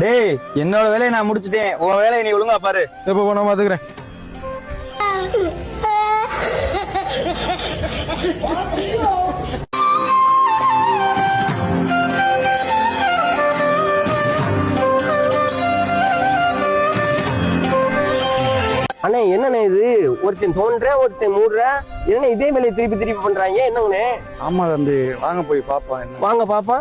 டேய், என்னோட வேலையை நான் முடிச்சிட்டேன். உன் வேலையை நீ ஒழுங்கா பாரு. எப்போ நான் பாத்துக்கிறேன். அண்ணே என்னண்ணே இது? ஒருத்தன் தோன்ற ஒருத்தன் மூடுற, என்ன இதே வேலையை திருப்பி திருப்பி பண்றாங்க? என்னங்கண்ணே? ஆமா தம்பி, வாங்க போய் பாப்போம். வாங்க பாப்பா.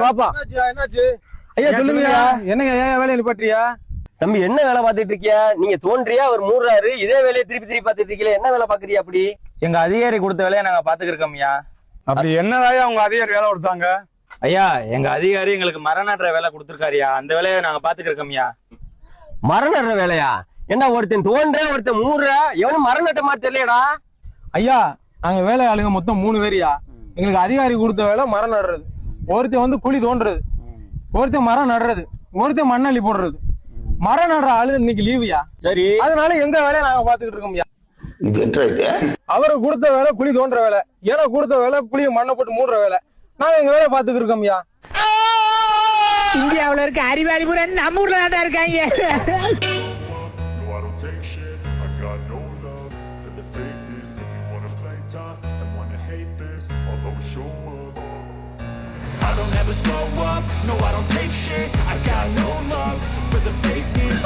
வாப்பா. என்னாச்சு ஐயா? சொல்லுங்கய்யா. என்னங்க ஏன் வேலையை நிப்பாட்டியா? தம்பி என்ன வேலை பாத்துட்டு இருக்கியா? நீங்க தோன்றியா அவர் மூடுறாரு, இதே வேலையை திருப்பி திருப்பி பாத்துட்டு இருக்கீங்களா? என்ன வேலை பாக்குறியா? அப்படி எங்க அதிகாரி கொடுத்த வேலையை நாங்க பாத்துக்கிருக்கோம் ஐயா. அப்படி என்னதாயா உங்க அதிகாரி வேலை கொடுத்தாங்க? ஐயா, எங்க அதிகாரி எங்களுக்கு மரம் நடுற வேலை கொடுத்துருக்காருயா. அந்த வேலையை நாங்க பாத்துக்கிருக்கோம் ஐயா. மரம் நடுற வேலையா? என்ன ஒருத்தன் தோன்ற ஒருத்தன் மூடுற, எவனும் மரம் நட்ட மாதிரி தெரியலடா. ஐயா, நாங்க வேலை ஆளுங்க மொத்தம் 3 பேரியா. எங்களுக்கு அதிகாரி கொடுத்த வேலை மரம் நடுறது. ஒருத்தன் வந்து குழி தோன்றது, ஒருத்தன் மரம் நடுறது, ஒருத்தன் மண்ணள்ளி போடுறது. மரம் நடுற ஆளு இன்னைக்கு லீவுயா. சரி, அதனால எங்க வேலையை நாங்க பாத்துக்கிட்டு இருக்கோம்யா. அவரு கொடுத்த வேலை குழி தோன்ற வேலை, எனக்கு கொடுத்த வேலை குழிய மண்ணை போட்டு மூடுற வேலை. நாங்க எங்க வேலையை பாத்துக்கிட்டு இருக்கோம்யா. இந்தியாவுல இருக்க அறிவாளி பூரா நம்ம ஊர்ல தான் இருக்காங்க. I don't ever slow up, no I don't take shit. I got no love for the fakeness.